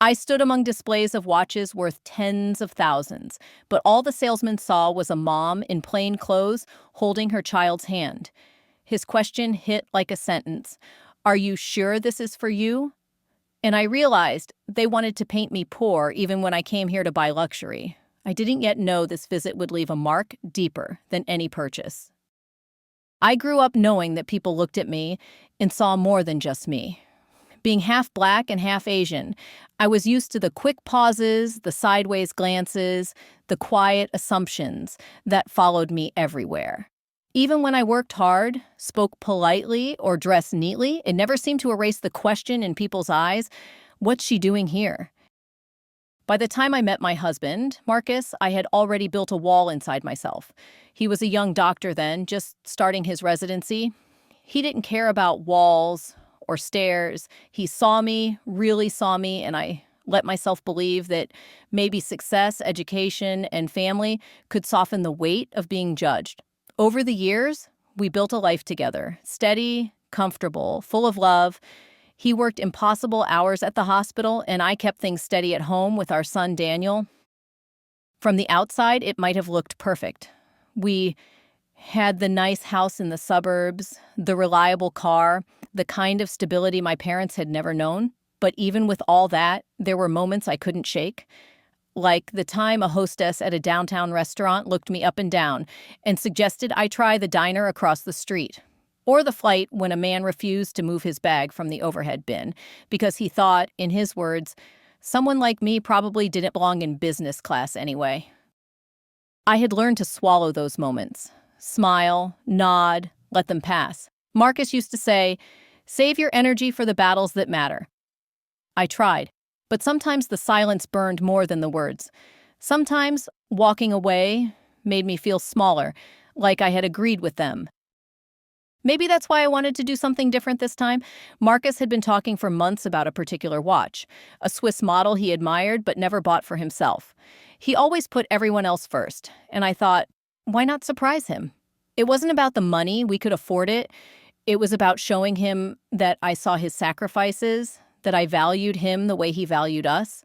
I stood among displays of watches worth tens of thousands, but all the salesman saw was a mom in plain clothes holding her child's hand. His question hit like a sentence. Are you sure this is for you? And I realized they wanted to paint me poor even when I came here to buy luxury. I didn't yet know this visit would leave a mark deeper than any purchase. I grew up knowing that people looked at me and saw more than just me. Being half black and half Asian, I was used to the quick pauses, the sideways glances, the quiet assumptions that followed me everywhere. Even when I worked hard, spoke politely, or dressed neatly, it never seemed to erase the question in people's eyes, what's she doing here? By the time I met my husband, Marcus, I had already built a wall inside myself. He was a young doctor then, just starting his residency. He didn't care about walls or stairs. He saw me, really saw me, and I let myself believe that maybe success, education, and family could soften the weight of being judged. Over the years, we built a life together, steady, comfortable, full of love. He worked impossible hours at the hospital, and I kept things steady at home with our son, Daniel. From the outside, it might have looked perfect. We had the nice house in the suburbs, the reliable car, the kind of stability my parents had never known. But even with all that, there were moments I couldn't shake. Like the time a hostess at a downtown restaurant looked me up and down and suggested I try the diner across the street. Or the flight when a man refused to move his bag from the overhead bin because he thought, in his words, someone like me probably didn't belong in business class anyway. I had learned to swallow those moments. Smile, nod, let them pass. Marcus used to say, save your energy for the battles that matter. I tried, but sometimes the silence burned more than the words. Sometimes walking away made me feel smaller, like I had agreed with them. Maybe that's why I wanted to do something different this time. Marcus had been talking for months about a particular watch, a Swiss model he admired but never bought for himself. He always put everyone else first, and I thought, why not surprise him? It wasn't about the money, we could afford it. It was about showing him that I saw his sacrifices, that I valued him the way he valued us.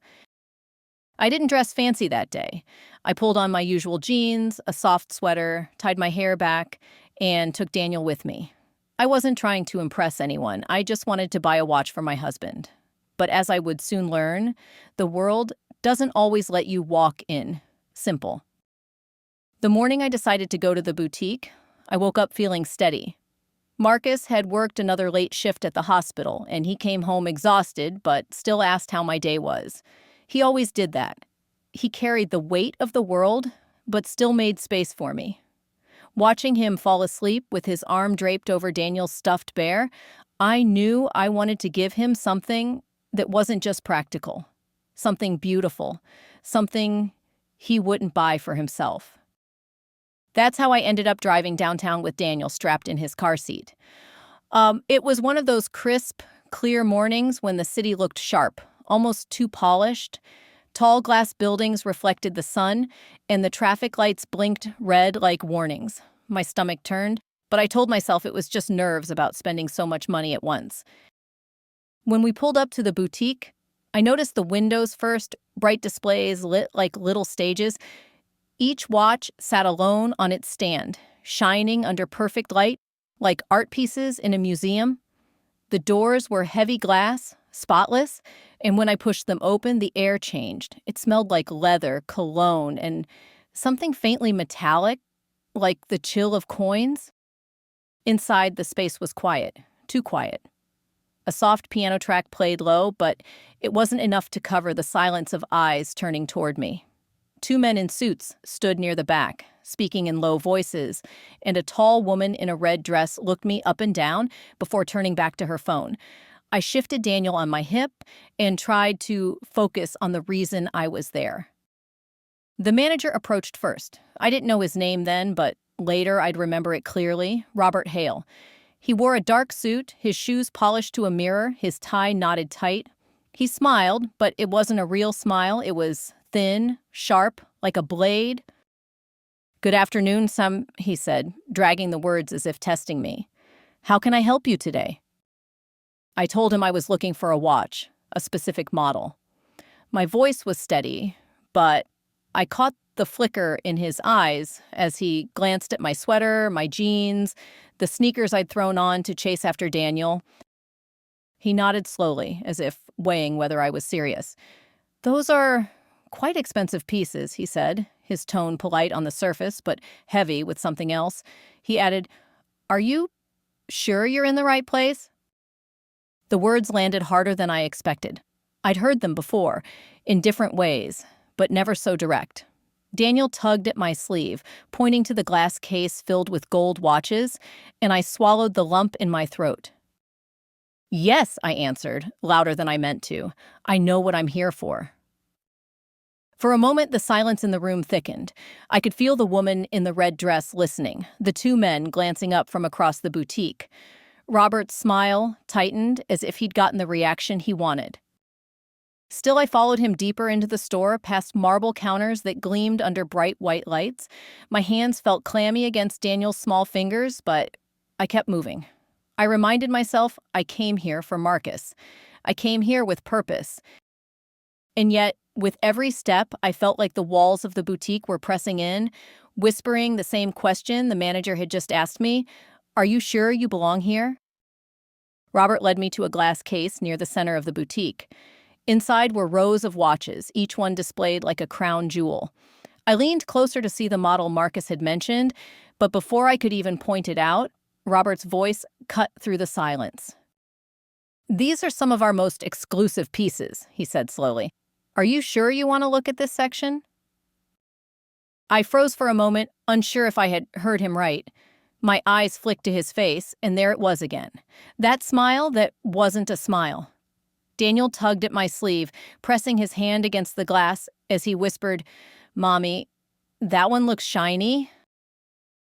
I didn't dress fancy that day. I pulled on my usual jeans, a soft sweater, tied my hair back, and took Daniel with me. I wasn't trying to impress anyone. I just wanted to buy a watch for my husband. But as I would soon learn, the world doesn't always let you walk in. Simple. The morning I decided to go to the boutique, I woke up feeling steady. Marcus had worked another late shift at the hospital, and he came home exhausted, but still asked how my day was. He always did that. He carried the weight of the world, but still made space for me. Watching him fall asleep with his arm draped over Daniel's stuffed bear, I knew I wanted to give him something that wasn't just practical, something beautiful, something he wouldn't buy for himself. That's how I ended up driving downtown with Daniel strapped in his car seat. It was one of those crisp, clear mornings when the city looked sharp, almost too polished. Tall glass buildings reflected the sun, and the traffic lights blinked red like warnings. My stomach turned, but I told myself it was just nerves about spending so much money at once. When we pulled up to the boutique, I noticed the windows first, bright displays lit like little stages. Each watch sat alone on its stand, shining under perfect light, like art pieces in a museum. The doors were heavy glass, spotless, and when I pushed them open, the air changed. It smelled like leather, cologne, and something faintly metallic, like the chill of coins. Inside, the space was quiet, too quiet. A soft piano track played low, but it wasn't enough to cover the silence of eyes turning toward me. Two men in suits stood near the back, speaking in low voices, and a tall woman in a red dress looked me up and down before turning back to her phone. I shifted Daniel on my hip and tried to focus on the reason I was there. The manager approached first. I didn't know his name then, but later I'd remember it clearly, Robert Hale. He wore a dark suit, his shoes polished to a mirror, his tie knotted tight. He smiled, but it wasn't a real smile. It was thin, sharp, like a blade. "Good afternoon, he said, dragging the words as if testing me. "How can I help you today?" I told him I was looking for a watch, a specific model. My voice was steady, but I caught the flicker in his eyes as he glanced at my sweater, my jeans, the sneakers I'd thrown on to chase after Daniel. He nodded slowly, as if weighing whether I was serious. "Those are quite expensive pieces," he said, his tone polite on the surface, but heavy with something else. He added, "Are you sure you're in the right place?" The words landed harder than I expected. I'd heard them before, in different ways, but never so direct. Daniel tugged at my sleeve, pointing to the glass case filled with gold watches, and I swallowed the lump in my throat. "Yes," I answered, louder than I meant to. "I know what I'm here for." For a moment, the silence in the room thickened. I could feel the woman in the red dress listening, the two men glancing up from across the boutique. Robert's smile tightened as if he'd gotten the reaction he wanted. Still, I followed him deeper into the store, past marble counters that gleamed under bright white lights. My hands felt clammy against Daniel's small fingers, but I kept moving. I reminded myself I came here for Marcus. I came here with purpose. And yet, with every step, I felt like the walls of the boutique were pressing in, whispering the same question the manager had just asked me. "Are you sure you belong here?" Robert led me to a glass case near the center of the boutique. Inside were rows of watches, each one displayed like a crown jewel. I leaned closer to see the model Marcus had mentioned, but before I could even point it out, Robert's voice cut through the silence. "These are some of our most exclusive pieces," he said slowly. "Are you sure you want to look at this section?" I froze for a moment, unsure if I had heard him right. My eyes flicked to his face, and there it was again. That smile that wasn't a smile. Daniel tugged at my sleeve, pressing his hand against the glass as he whispered, "Mommy, that one looks shiny."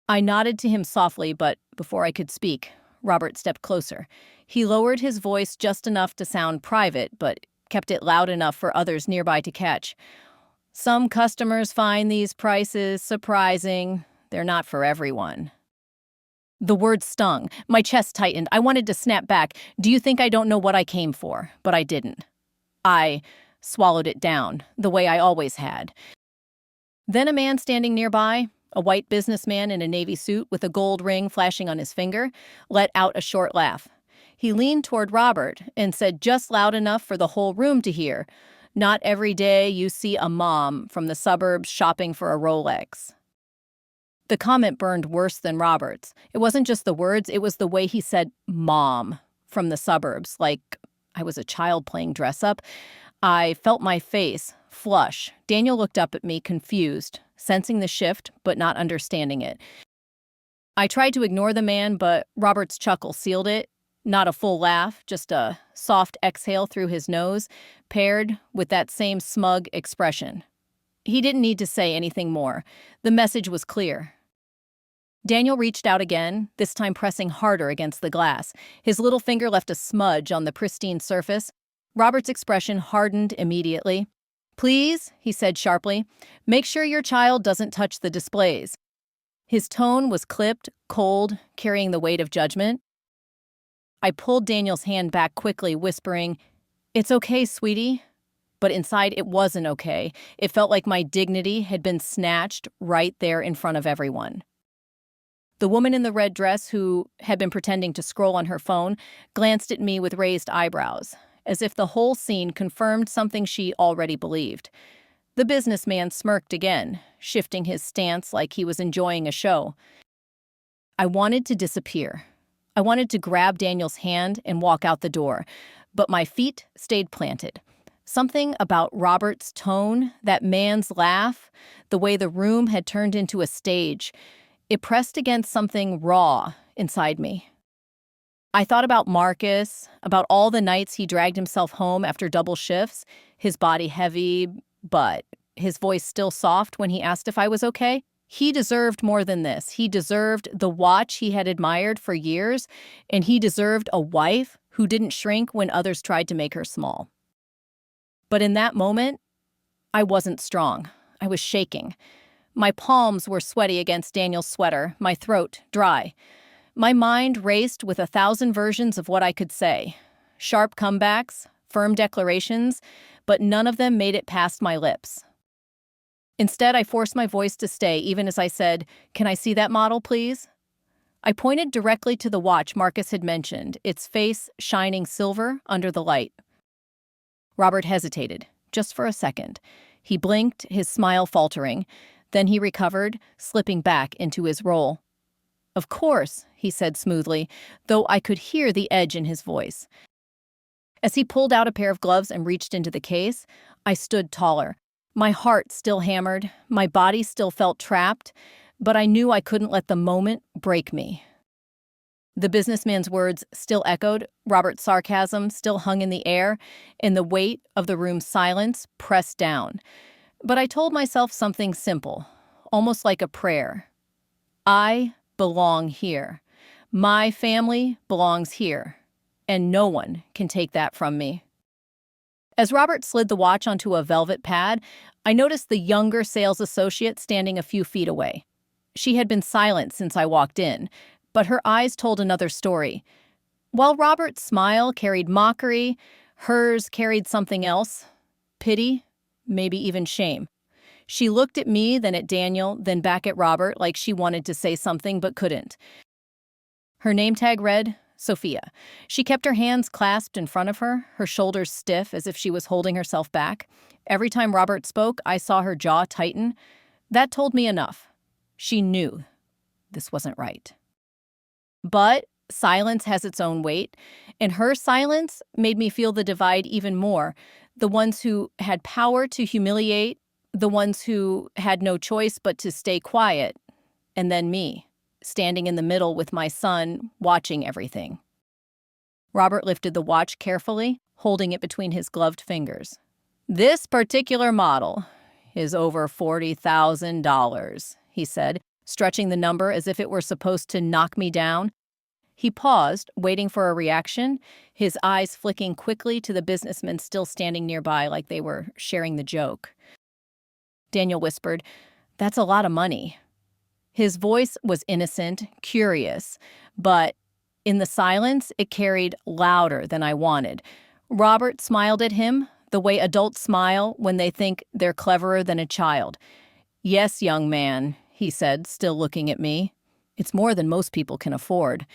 I nodded to him softly, but before I could speak, Robert stepped closer. He lowered his voice just enough to sound private, but kept it loud enough for others nearby to catch. "Some customers find these prices surprising. They're not for everyone." The words stung. My chest tightened. I wanted to snap back. "Do you think I don't know what I came for?" But I didn't. I swallowed it down, the way I always had. Then a man standing nearby, a white businessman in a navy suit with a gold ring flashing on his finger, let out a short laugh. He leaned toward Robert and said just loud enough for the whole room to hear, "Not every day you see a mom from the suburbs shopping for a Rolex." The comment burned worse than Robert's. It wasn't just the words, it was the way he said "mom" from the suburbs, like I was a child playing dress-up. I felt my face flush. Daniel looked up at me, confused, sensing the shift but not understanding it. I tried to ignore the man, but Robert's chuckle sealed it. Not a full laugh, just a soft exhale through his nose, paired with that same smug expression. He didn't need to say anything more. The message was clear. Daniel reached out again, this time pressing harder against the glass. His little finger left a smudge on the pristine surface. Robert's expression hardened immediately. "Please," he said sharply, "make sure your child doesn't touch the displays." His tone was clipped, cold, carrying the weight of judgment. I pulled Daniel's hand back quickly, whispering, "It's okay, sweetie." But inside, it wasn't okay. It felt like my dignity had been snatched right there in front of everyone. The woman in the red dress, who had been pretending to scroll on her phone, glanced at me with raised eyebrows, as if the whole scene confirmed something she already believed. The businessman smirked again, shifting his stance like he was enjoying a show. I wanted to disappear. I wanted to grab Daniel's hand and walk out the door, but my feet stayed planted. Something about Robert's tone, that man's laugh, the way the room had turned into a stage, it pressed against something raw inside me. I thought about Marcus, about all the nights he dragged himself home after double shifts, his body heavy, but his voice still soft when he asked if I was okay. He deserved more than this. He deserved the watch he had admired for years, and he deserved a wife who didn't shrink when others tried to make her small. But in that moment, I wasn't strong. I was shaking. My palms were sweaty against Daniel's sweater, my throat dry. My mind raced with 1,000 versions of what I could say. Sharp comebacks, firm declarations, but none of them made it past my lips. Instead, I forced my voice to stay, even as I said, "Can I see that model, please?" I pointed directly to the watch Marcus had mentioned, its face shining silver under the light. Robert hesitated, just for a second. He blinked, his smile faltering. Then he recovered, slipping back into his role. "Of course," he said smoothly, though I could hear the edge in his voice. As he pulled out a pair of gloves and reached into the case, I stood taller. My heart still hammered, my body still felt trapped, but I knew I couldn't let the moment break me. The businessman's words still echoed, Robert's sarcasm still hung in the air, and the weight of the room's silence pressed down. But I told myself something simple, almost like a prayer. I belong here. My family belongs here, and no one can take that from me. As Robert slid the watch onto a velvet pad, I noticed the younger sales associate standing a few feet away. She had been silent since I walked in, but her eyes told another story. While Robert's smile carried mockery, hers carried something else. Pity, maybe even shame. She looked at me, then at Daniel, then back at Robert like she wanted to say something but couldn't. Her name tag read, Sophia. She kept her hands clasped in front of her, her shoulders stiff as if she was holding herself back. Every time Robert spoke, I saw her jaw tighten. That told me enough. She knew this wasn't right. But silence has its own weight, and her silence made me feel the divide even more. The ones who had power to humiliate, the ones who had no choice but to stay quiet, and then me, standing in the middle with my son, watching everything. Robert lifted the watch carefully, holding it between his gloved fingers. "This particular model is over $40,000, he said, stretching the number as if it were supposed to knock me down. He paused, waiting for a reaction, his eyes flicking quickly to the businessmen still standing nearby like they were sharing the joke. Daniel whispered, "That's a lot of money." His voice was innocent, curious, but in the silence, it carried louder than I wanted. Robert smiled at him, the way adults smile when they think they're cleverer than a child. "Yes, young man," he said, still looking at me. "It's more than most people can afford."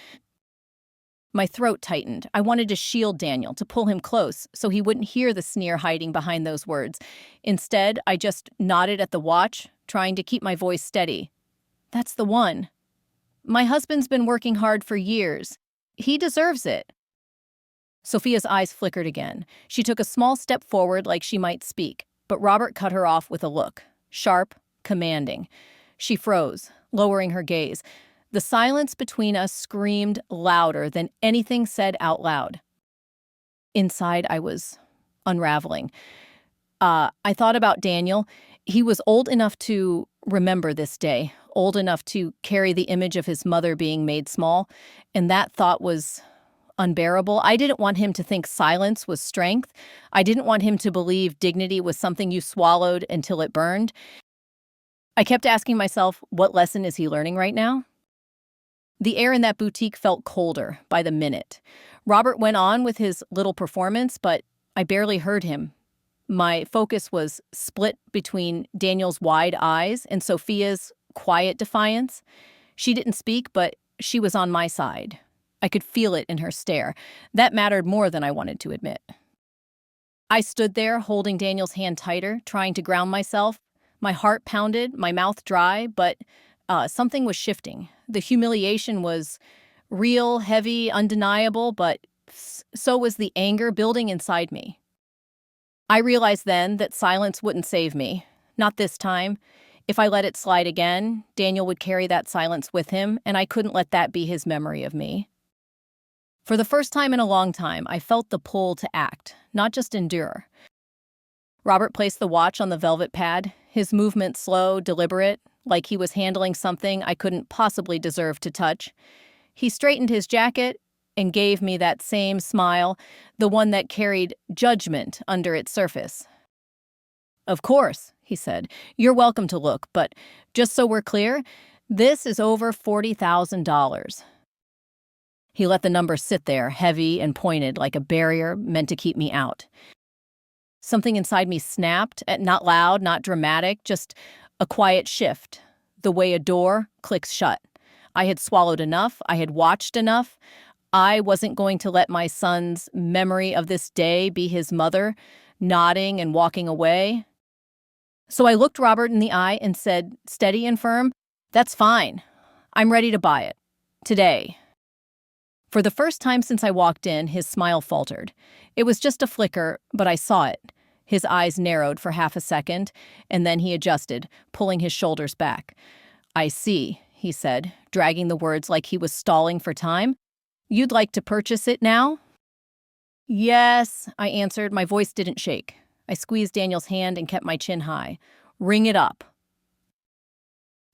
My throat tightened. I wanted to shield Daniel, to pull him close, so he wouldn't hear the sneer hiding behind those words. Instead, I just nodded at the watch, trying to keep my voice steady. "That's the one. My husband's been working hard for years. He deserves it." Sophia's eyes flickered again. She took a small step forward like she might speak, but Robert cut her off with a look, sharp, commanding. She froze, lowering her gaze. The silence between us screamed louder than anything said out loud. Inside, I was unraveling. I thought about Daniel. He was old enough to remember this day, old enough to carry the image of his mother being made small, and that thought was unbearable. I didn't want him to think silence was strength. I didn't want him to believe dignity was something you swallowed until it burned. I kept asking myself, what lesson is he learning right now? The air in that boutique felt colder by the minute. Robert went on with his little performance, but I barely heard him. My focus was split between Daniel's wide eyes and Sophia's quiet defiance. She didn't speak, but she was on my side. I could feel it in her stare. That mattered more than I wanted to admit. I stood there, holding Daniel's hand tighter, trying to ground myself. My heart pounded, my mouth dry, but something was shifting. The humiliation was real, heavy, undeniable, but so was the anger building inside me. I realized then that silence wouldn't save me. Not this time. If I let it slide again, Daniel would carry that silence with him, and I couldn't let that be his memory of me. For the first time in a long time, I felt the pull to act, not just endure. Robert placed the watch on the velvet pad, his movement slow, deliberate, like he was handling something I couldn't possibly deserve to touch. He straightened his jacket and gave me that same smile, the one that carried judgment under its surface. "Of course," he said, "you're welcome to look, but just so we're clear, this is over $40,000. He let the number sit there, heavy and pointed like a barrier meant to keep me out. Something inside me snapped, not loud, not dramatic, just a quiet shift, the way a door clicks shut. I had swallowed enough. I had watched enough. I wasn't going to let my son's memory of this day be his mother, nodding and walking away. So I looked Robert in the eye and said, steady and firm, "That's fine. I'm ready to buy it. Today." For the first time since I walked in, his smile faltered. It was just a flicker, but I saw it. His eyes narrowed for half a second, and then he adjusted, pulling his shoulders back. "I see," he said, dragging the words like he was stalling for time. "You'd like to purchase it now?" "Yes," I answered. My voice didn't shake. I squeezed Daniel's hand and kept my chin high. "Ring it up."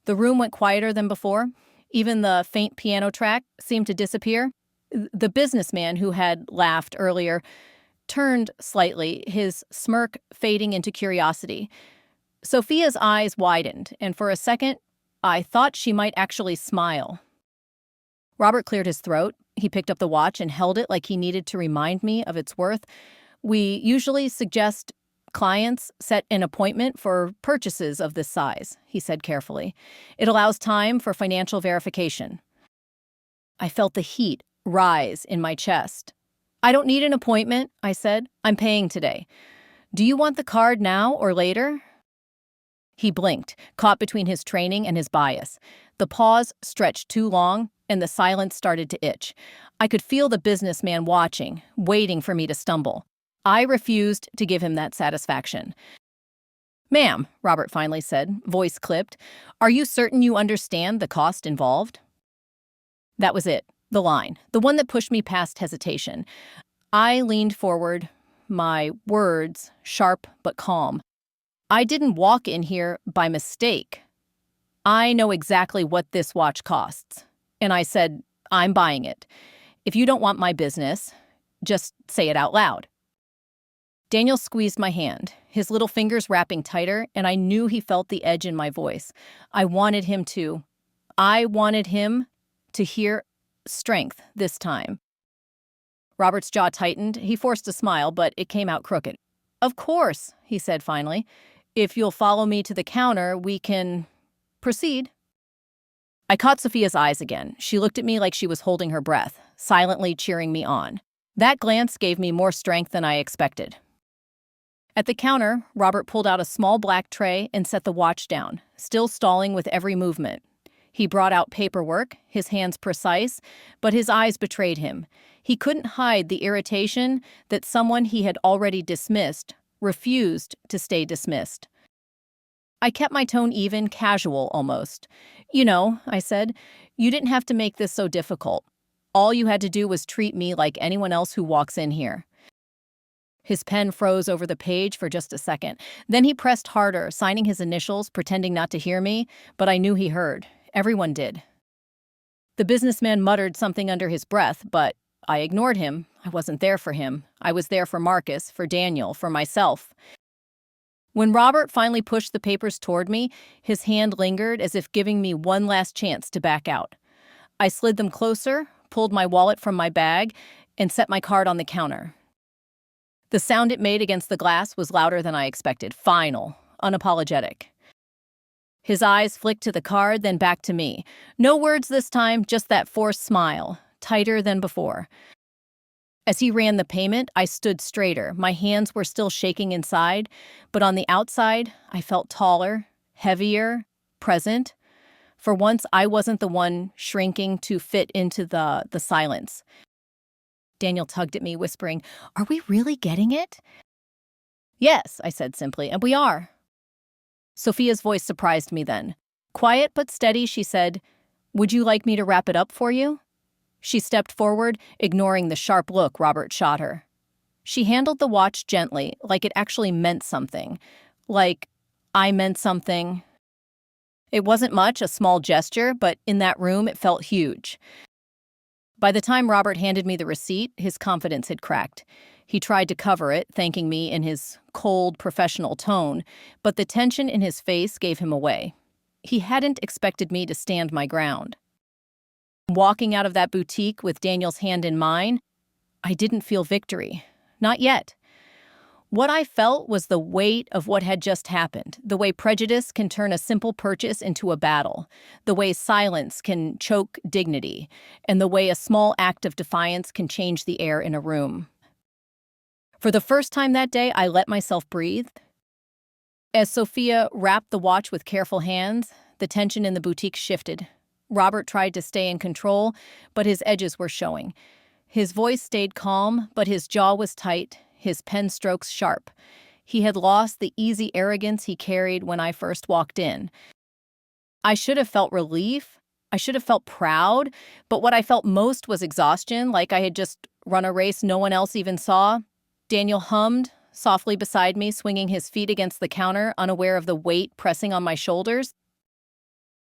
The room went quieter than before. Even the faint piano track seemed to disappear. The businessman who had laughed earlier turned slightly, his smirk fading into curiosity. Sophia's eyes widened, and for a second, I thought she might actually smile. Robert cleared his throat. He picked up the watch and held it like he needed to remind me of its worth. "We usually suggest clients set an appointment for purchases of this size," he said carefully. "It allows time for financial verification." I felt the heat rise in my chest. "I don't need an appointment," I said. "I'm paying today. Do you want the card now or later?" He blinked, caught between his training and his bias. The pause stretched too long, and the silence started to itch. I could feel the businessman watching, waiting for me to stumble. I refused to give him that satisfaction. "Ma'am," Robert finally said, voice clipped, "are you certain you understand the cost involved?" That was it, the line, the one that pushed me past hesitation. I leaned forward, my words sharp but calm. "I didn't walk in here by mistake. I know exactly what this watch costs." And I said, "I'm buying it. If you don't want my business, just say it out loud." Daniel squeezed my hand, his little fingers wrapping tighter, and I knew he felt the edge in my voice. I wanted him to hear strength this time. Robert's jaw tightened. He forced a smile, but it came out crooked. "Of course," he said finally. "If you'll follow me to the counter, we can proceed." I caught Sophia's eyes again. She looked at me like she was holding her breath, silently cheering me on. That glance gave me more strength than I expected. At the counter, Robert pulled out a small black tray and set the watch down, still stalling with every movement. He brought out paperwork, his hands precise, but his eyes betrayed him. He couldn't hide the irritation that someone he had already dismissed refused to stay dismissed. I kept my tone even, casual almost. "You know," I said, "you didn't have to make this so difficult. All you had to do was treat me like anyone else who walks in here." His pen froze over the page for just a second. Then he pressed harder, signing his initials, pretending not to hear me, but I knew he heard. Everyone did. The businessman muttered something under his breath, but I ignored him. I wasn't there for him. I was there for Marcus, for Daniel, for myself. When Robert finally pushed the papers toward me, his hand lingered as if giving me one last chance to back out. I slid them closer, pulled my wallet from my bag, and set my card on the counter. The sound it made against the glass was louder than I expected, final, unapologetic. His eyes flicked to the card, then back to me. No words this time, just that forced smile, tighter than before. As he ran the payment, I stood straighter. My hands were still shaking inside, but on the outside, I felt taller, heavier, present. For once, I wasn't the one shrinking to fit into the silence. Daniel tugged at me, whispering, "Are we really getting it?" "Yes," I said simply, "and we are." Sophia's voice surprised me then. Quiet but steady, she said, "Would you like me to wrap it up for you?" She stepped forward, ignoring the sharp look Robert shot her. She handled the watch gently, like it actually meant something. Like I meant something. It wasn't much, a small gesture, but in that room it felt huge. By the time Robert handed me the receipt, his confidence had cracked. He tried to cover it, thanking me in his cold, professional tone, but the tension in his face gave him away. He hadn't expected me to stand my ground. Walking out of that boutique with Daniel's hand in mine, I didn't feel victory. Not yet. What I felt was the weight of what had just happened, the way prejudice can turn a simple purchase into a battle, the way silence can choke dignity, and the way a small act of defiance can change the air in a room. For the first time that day, I let myself breathe. As Sophia wrapped the watch with careful hands, the tension in the boutique shifted. Robert tried to stay in control, but his edges were showing. His voice stayed calm, but his jaw was tight, his pen strokes sharp. He had lost the easy arrogance he carried when I first walked in. I should have felt relief. I should have felt proud, but what I felt most was exhaustion, like I had just run a race no one else even saw. Daniel hummed softly beside me, swinging his feet against the counter, unaware of the weight pressing on my shoulders.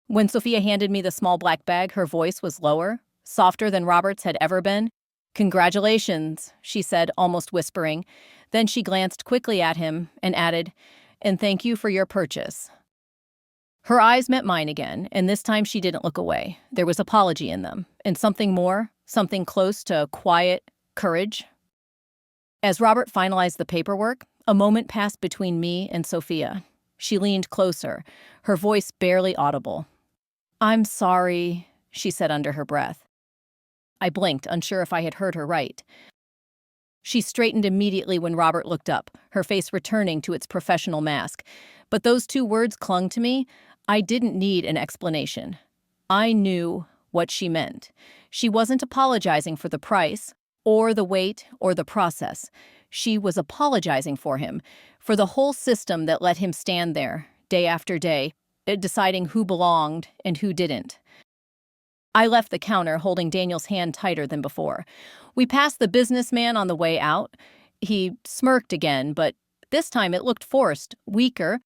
When Sophia handed me the small black bag, her voice was lower, softer than Robert's had ever been. "Congratulations," she said, almost whispering. Then she glanced quickly at him and added, "And thank you for your purchase." Her eyes met mine again, and this time she didn't look away. There was apology in them, and something more, something close to quiet courage. As Robert finalized the paperwork, a moment passed between me and Sophia. She leaned closer, her voice barely audible. "I'm sorry," she said under her breath. I blinked, unsure if I had heard her right. She straightened immediately when Robert looked up, her face returning to its professional mask. But those two words clung to me. I didn't need an explanation. I knew what she meant. She wasn't apologizing for the price, or the wait, or the process. She was apologizing for him, for the whole system that let him stand there, day after day, deciding who belonged and who didn't. I left the counter, holding Daniel's hand tighter than before. We passed the businessman on the way out. He smirked again, but this time it looked forced, weaker,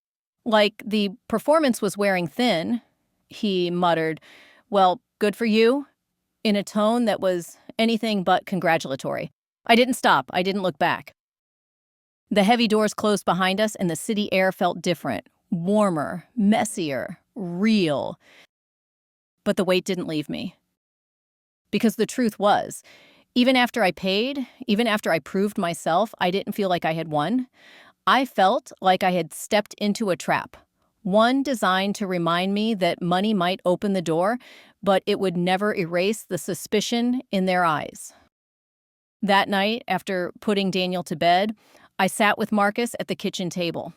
like the performance was wearing thin. He muttered, "Well, good for you," in a tone that was anything but congratulatory. I didn't stop. I didn't look back. The heavy doors closed behind us, and the city air felt different, warmer, messier, real. But the weight didn't leave me. Because the truth was, even after I paid, even after I proved myself, I didn't feel like I had won. I felt like I had stepped into a trap, one designed to remind me that money might open the door, but it would never erase the suspicion in their eyes. That night, after putting Daniel to bed, I sat with Marcus at the kitchen table.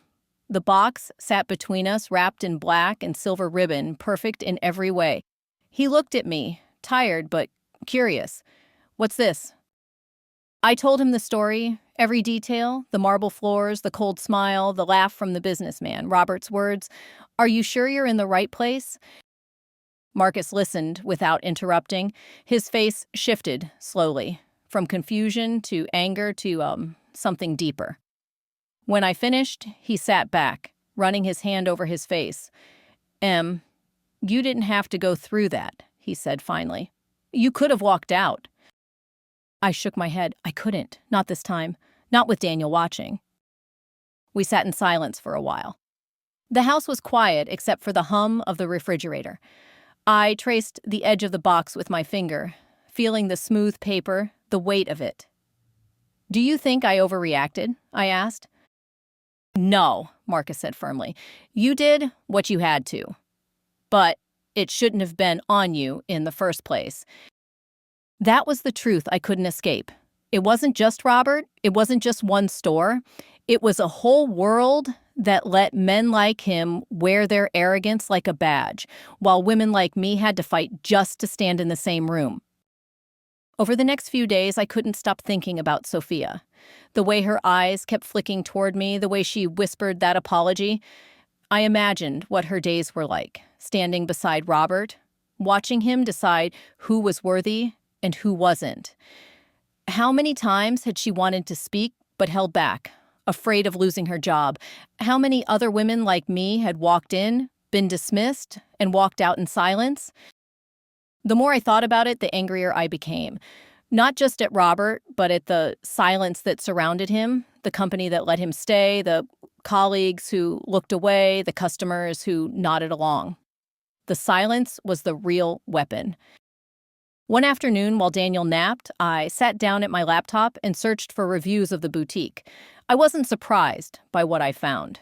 The box sat between us, wrapped in black and silver ribbon, perfect in every way. He looked at me, tired but curious. "What's this?" I told him the story, every detail, the marble floors, the cold smile, the laugh from the businessman, Robert's words, "Are you sure you're in the right place?" Marcus listened without interrupting. His face shifted slowly, from confusion to anger to something deeper. When I finished, he sat back, running his hand over his face. You didn't have to go through that," he said finally. "You could have walked out." I shook my head. I couldn't. Not this time. Not with Daniel watching. We sat in silence for a while. The house was quiet except for the hum of the refrigerator. I traced the edge of the box with my finger, feeling the smooth paper, the weight of it. "Do you think I overreacted?" I asked. "No," Marcus said firmly. "You did what you had to. But it shouldn't have been on you in the first place." That was the truth I couldn't escape. It wasn't just Robert. It wasn't just one store. It was a whole world that let men like him wear their arrogance like a badge, while women like me had to fight just to stand in the same room. Over the next few days, I couldn't stop thinking about Sophia. The way her eyes kept flicking toward me, the way she whispered that apology. I imagined what her days were like, standing beside Robert, watching him decide who was worthy and who wasn't. How many times had she wanted to speak but held back, afraid of losing her job? How many other women like me had walked in, been dismissed, and walked out in silence? The more I thought about it, the angrier I became. Not just at Robert, but at the silence that surrounded him, the company that let him stay, the colleagues who looked away, the customers who nodded along. The silence was the real weapon. One afternoon, while Daniel napped, I sat down at my laptop and searched for reviews of the boutique. I wasn't surprised by what I found.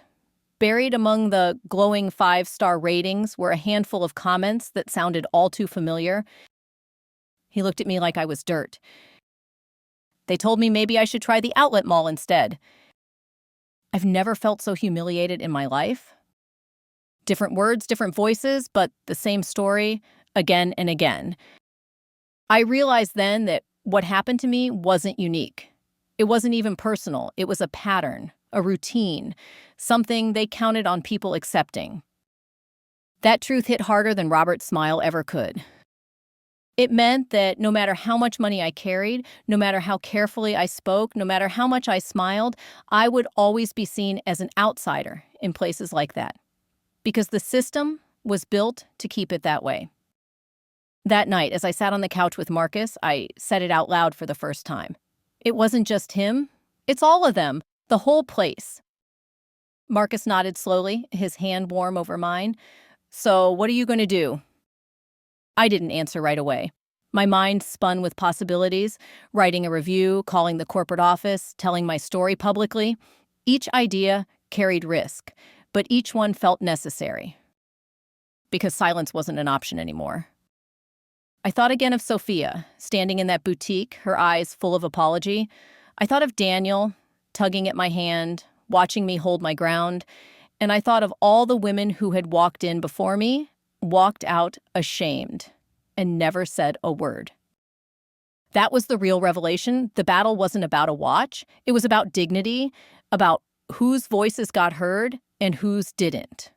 Buried among the glowing 5-star ratings were a handful of comments that sounded all too familiar. He looked at me like I was dirt. They told me maybe I should try the outlet mall instead. I've never felt so humiliated in my life. Different words, different voices, but the same story again and again. I realized then that what happened to me wasn't unique. It wasn't even personal. It was a pattern, a routine, something they counted on people accepting. That truth hit harder than Robert's smile ever could. It meant that no matter how much money I carried, no matter how carefully I spoke, no matter how much I smiled, I would always be seen as an outsider in places like that. Because the system was built to keep it that way. That night, as I sat on the couch with Marcus, I said it out loud for the first time. It wasn't just him. It's all of them. The whole place. Marcus nodded slowly, his hand warm over mine. So, what are you going to do? I didn't answer right away. My mind spun with possibilities, writing a review, calling the corporate office, telling my story publicly. Each idea carried risk, but each one felt necessary. Because silence wasn't an option anymore. I thought again of Sophia, standing in that boutique, her eyes full of apology. I thought of Daniel, tugging at my hand, watching me hold my ground. And I thought of all the women who had walked in before me, walked out ashamed, and never said a word. That was the real revelation. The battle wasn't about a watch. It was about dignity, about whose voices got heard and whose didn't.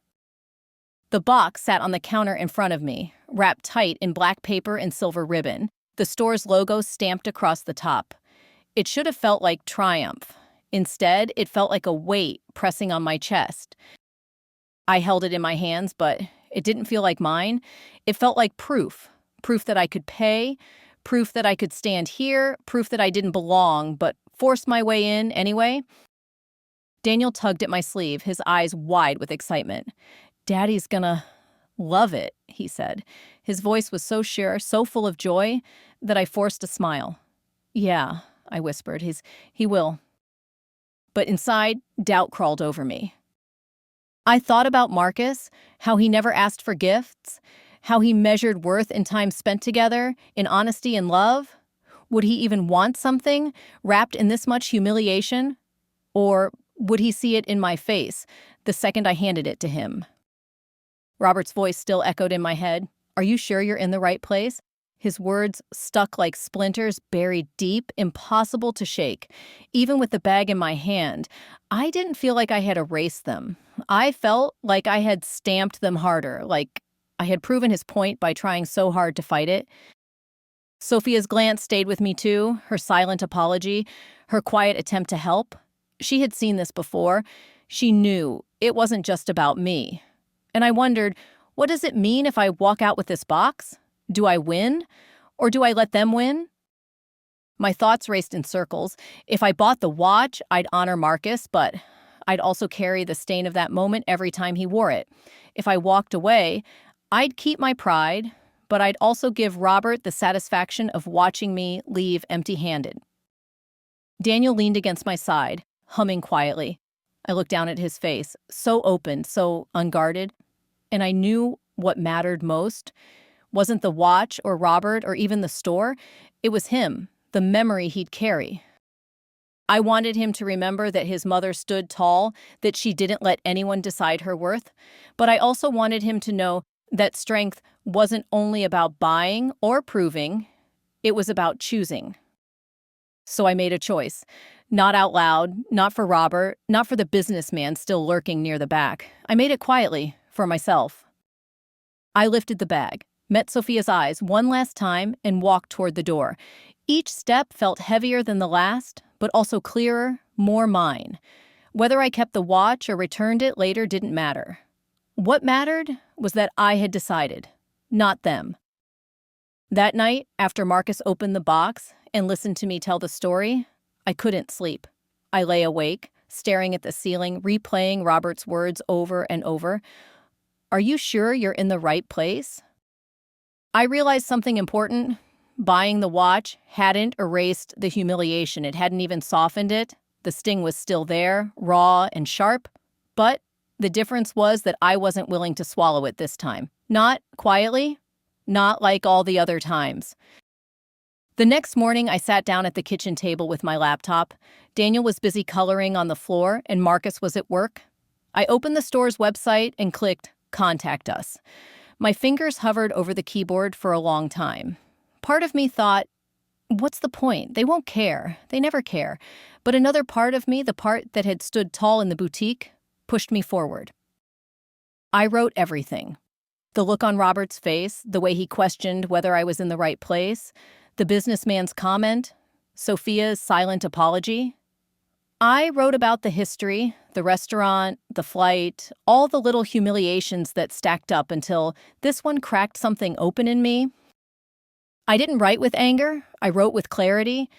The box sat on the counter in front of me, wrapped tight in black paper and silver ribbon, the store's logo stamped across the top. It should have felt like triumph. Instead, it felt like a weight pressing on my chest. I held it in my hands, but it didn't feel like mine. It felt like proof that I could pay, proof that I could stand here, proof that I didn't belong, but forced my way in anyway. Daniel tugged at my sleeve, his eyes wide with excitement. "Daddy's gonna love it," he said. His voice was so sure, so full of joy, that I forced a smile. "Yeah," I whispered, he will. But inside, doubt crawled over me. I thought about Marcus, how he never asked for gifts, how he measured worth in time spent together, in honesty and love. Would he even want something wrapped in this much humiliation? Or would he see it in my face the second I handed it to him? Robert's voice still echoed in my head. "Are you sure you're in the right place?" His words stuck like splinters buried deep, impossible to shake. Even with the bag in my hand, I didn't feel like I had erased them. I felt like I had stamped them harder, like I had proven his point by trying so hard to fight it. Sophia's glance stayed with me too, her silent apology, her quiet attempt to help. She had seen this before. She knew it wasn't just about me. And I wondered, what does it mean if I walk out with this box? Do I win? Or do I let them win? My thoughts raced in circles. If I bought the watch, I'd honor Marcus, but I'd also carry the stain of that moment every time he wore it. If I walked away, I'd keep my pride, but I'd also give Robert the satisfaction of watching me leave empty-handed. Daniel leaned against my side, humming quietly. I looked down at his face, so open, so unguarded, and I knew what mattered most wasn't the watch or Robert or even the store. It was him, the memory he'd carry. I wanted him to remember that his mother stood tall, that she didn't let anyone decide her worth, but I also wanted him to know that strength wasn't only about buying or proving, it was about choosing. So I made a choice. Not out loud, not for Robert, not for the businessman still lurking near the back. I made it quietly, for myself. I lifted the bag, met Sophia's eyes one last time, and walked toward the door. Each step felt heavier than the last, but also clearer, more mine. Whether I kept the watch or returned it later didn't matter. What mattered was that I had decided, not them. That night, after Marcus opened the box and listened to me tell the story, I couldn't sleep. I lay awake, staring at the ceiling, replaying Robert's words over and over. "Are you sure you're in the right place?" I realized something important. Buying the watch hadn't erased the humiliation. It hadn't even softened it. The sting was still there, raw and sharp, but the difference was that I wasn't willing to swallow it this time. Not quietly, not like all the other times. The next morning, I sat down at the kitchen table with my laptop. Daniel was busy coloring on the floor, and Marcus was at work. I opened the store's website and clicked Contact Us. My fingers hovered over the keyboard for a long time. Part of me thought, what's the point? They won't care. They never care. But another part of me, the part that had stood tall in the boutique, pushed me forward. I wrote everything. The look on Robert's face, the way he questioned whether I was in the right place, the businessman's comment, Sophia's silent apology. I wrote about the history, the restaurant, the flight, all the little humiliations that stacked up until this one cracked something open in me. I didn't write with anger, I wrote with clarity.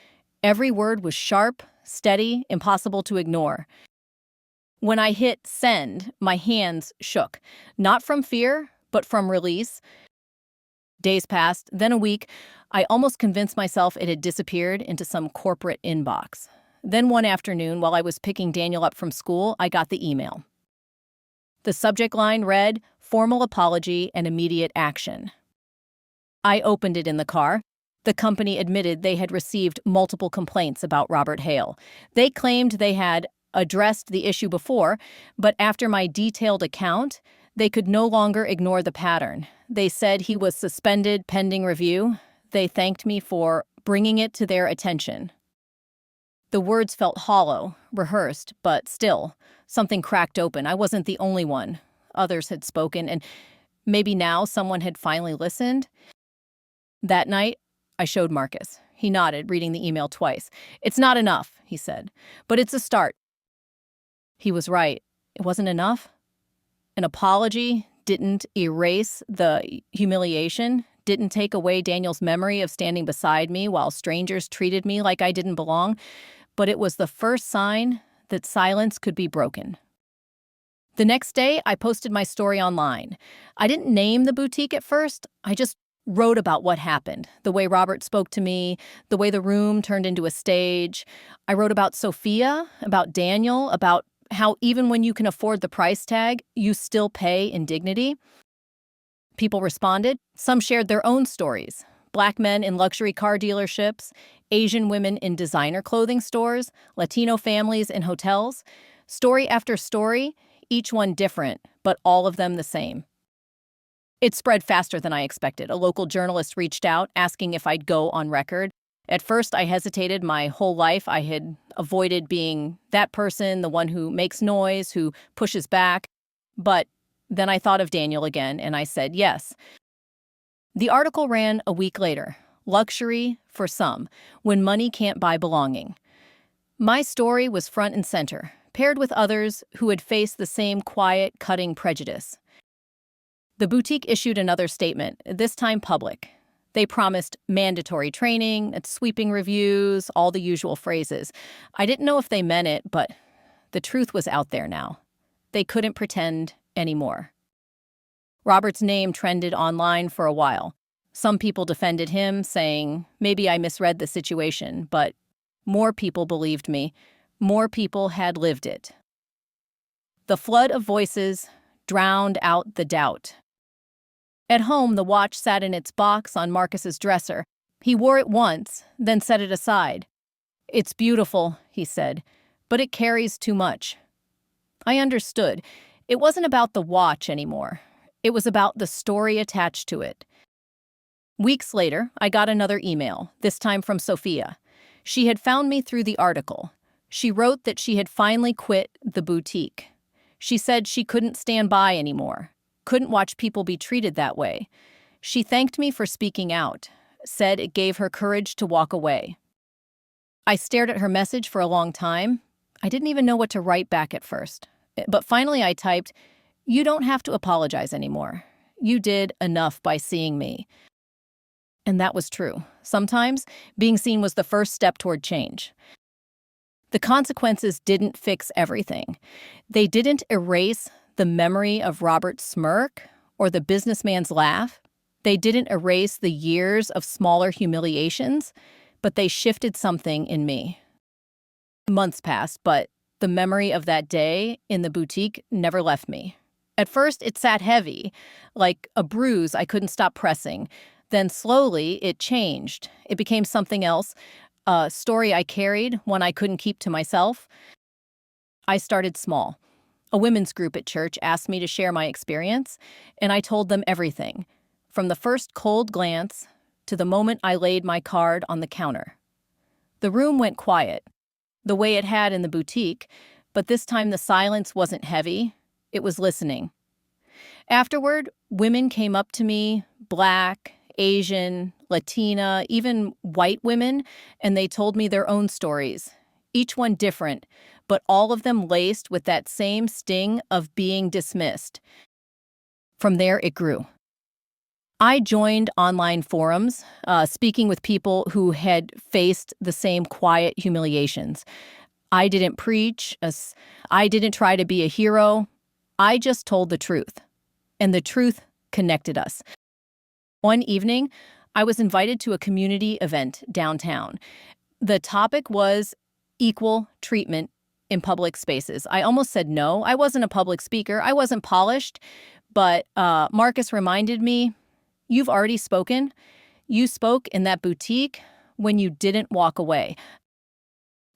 Every word was sharp, steady, impossible to ignore. When I hit send, my hands shook, not from fear, but from release. Days passed, then a week. I almost convinced myself it had disappeared into some corporate inbox. Then one afternoon, while I was picking Daniel up from school, I got the email. The subject line read, "Formal apology and immediate action." I opened it in the car. The company admitted they had received multiple complaints about Robert Hale. They claimed they had addressed the issue before, but after my detailed account, they could no longer ignore the pattern. They said he was suspended pending review. They thanked me for bringing it to their attention. The words felt hollow, rehearsed, but still, something cracked open. I wasn't the only one. Others had spoken, and maybe now someone had finally listened. That night, I showed Marcus. He nodded, reading the email twice. "It's not enough," he said, "but it's a start." He was right. It wasn't enough. An apology didn't erase the humiliation, didn't take away Daniel's memory of standing beside me while strangers treated me like I didn't belong, but it was the first sign that silence could be broken. The next day, I posted my story online. I didn't name the boutique at first. I just wrote about what happened, the way Robert spoke to me, the way the room turned into a stage. I wrote about Sophia, about Daniel, about how even when you can afford the price tag, you still pay in dignity. People responded. Some shared their own stories. Black men in luxury car dealerships, Asian women in designer clothing stores, Latino families in hotels. Story after story, each one different, but all of them the same. It spread faster than I expected. A local journalist reached out, asking if I'd go on record. At first, I hesitated. My whole life, I had avoided being that person, the one who makes noise, who pushes back. But then I thought of Daniel again, and I said yes. The article ran a week later. Luxury for some, when money can't buy belonging. My story was front and center, paired with others who had faced the same quiet, cutting prejudice. The boutique issued another statement, this time public. They promised mandatory training, sweeping reviews, all the usual phrases. I didn't know if they meant it, but the truth was out there now. They couldn't pretend anymore. Robert's name trended online for a while. Some people defended him, saying, maybe I misread the situation, but more people believed me. More people had lived it. The flood of voices drowned out the doubt. At home, the watch sat in its box on Marcus's dresser. He wore it once, then set it aside. "It's beautiful," he said, "but it carries too much." I understood. It wasn't about the watch anymore. It was about the story attached to it. Weeks later, I got another email, this time from Sophia. She had found me through the article. She wrote that she had finally quit the boutique. She said she couldn't stand by anymore. Couldn't watch people be treated that way. She thanked me for speaking out, said it gave her courage to walk away. I stared at her message for a long time. I didn't even know what to write back at first. But finally I typed, "You don't have to apologize anymore. You did enough by seeing me." And that was true. Sometimes being seen was the first step toward change. The consequences didn't fix everything. They didn't erase the memory of Robert's smirk or the businessman's laugh. They didn't erase the years of smaller humiliations, but they shifted something in me. Months passed, but the memory of that day in the boutique never left me. At first, it sat heavy, like a bruise I couldn't stop pressing. Then slowly, it changed. It became something else, a story I carried, one I couldn't keep to myself. I started small. A women's group at church asked me to share my experience, and I told them everything, from the first cold glance to the moment I laid my card on the counter. The room went quiet, the way it had in the boutique, but this time the silence wasn't heavy, it was listening. Afterward, women came up to me, Black, Asian, Latina, even white women, and they told me their own stories, each one different, but all of them laced with that same sting of being dismissed. From there, it grew. I joined online forums, speaking with people who had faced the same quiet humiliations. I didn't preach, I didn't try to be a hero. I just told the truth, and the truth connected us. One evening, I was invited to a community event downtown. The topic was equal treatment in public spaces. I almost said no. I wasn't a public speaker. I wasn't polished, but Marcus reminded me, "You've already spoken. You spoke in that boutique when you didn't walk away."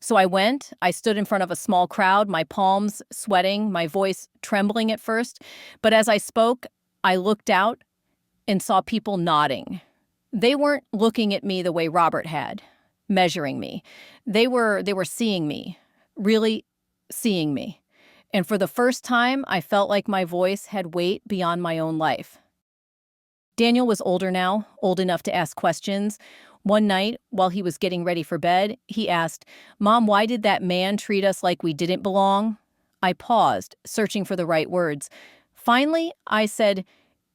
So I went. I stood in front of a small crowd, my palms sweating, my voice trembling at first. But as I spoke, I looked out and saw people nodding. They weren't looking at me the way Robert had, measuring me. They were seeing me, really seeing me. And for the first time, I felt like my voice had weight beyond my own life. Daniel was older now, old enough to ask questions. One night, while he was getting ready for bed, he asked, "Mom, why did that man treat us like we didn't belong?" I paused, searching for the right words. Finally, I said,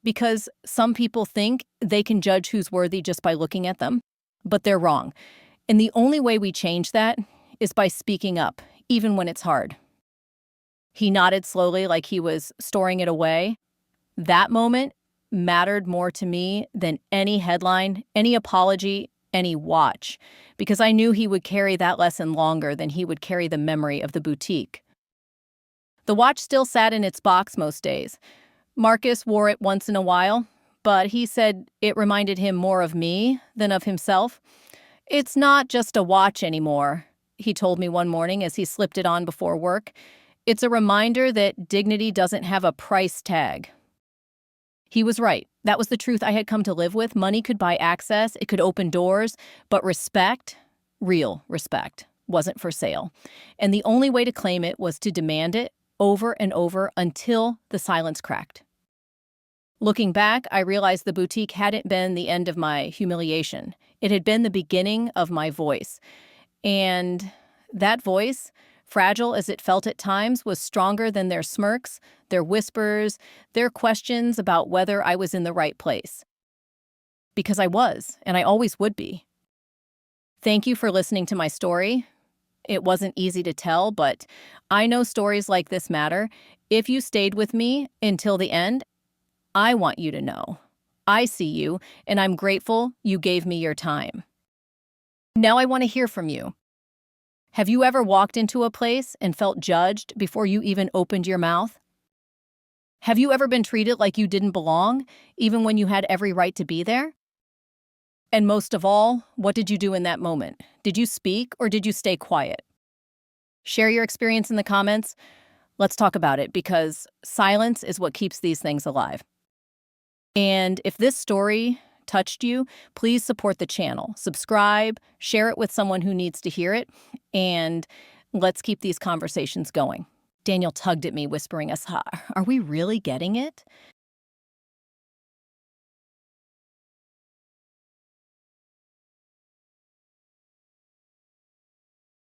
"Because some people think they can judge who's worthy just by looking at them, but they're wrong. And the only way we change that is by speaking up, even when it's hard." He nodded slowly, like he was storing it away. That moment mattered more to me than any headline, any apology, any watch, because I knew he would carry that lesson longer than he would carry the memory of the boutique. The watch still sat in its box most days. Marcus wore it once in a while, but he said it reminded him more of me than of himself. "It's not just a watch anymore," he told me one morning as he slipped it on before work. "It's a reminder that dignity doesn't have a price tag." He was right. That was the truth I had come to live with. Money could buy access, it could open doors, but respect, real respect, wasn't for sale. And the only way to claim it was to demand it over and over until the silence cracked. Looking back, I realized the boutique hadn't been the end of my humiliation. It had been the beginning of my voice. And that voice, fragile as it felt at times, was stronger than their smirks, their whispers, their questions about whether I was in the right place. Because I was, and I always would be. Thank you for listening to my story. It wasn't easy to tell, but I know stories like this matter. If you stayed with me until the end, I want you to know. I see you, and I'm grateful you gave me your time. Now I want to hear from you. Have you ever walked into a place and felt judged before you even opened your mouth? Have you ever been treated like you didn't belong, even when you had every right to be there? And most of all, what did you do in that moment? Did you speak or did you stay quiet? Share your experience in the comments. Let's talk about it, because silence is what keeps these things alive. And if this story touched you, please support the channel. Subscribe, share it with someone who needs to hear it, and let's keep these conversations going. Daniel tugged at me, whispering us, "Are we really getting it?"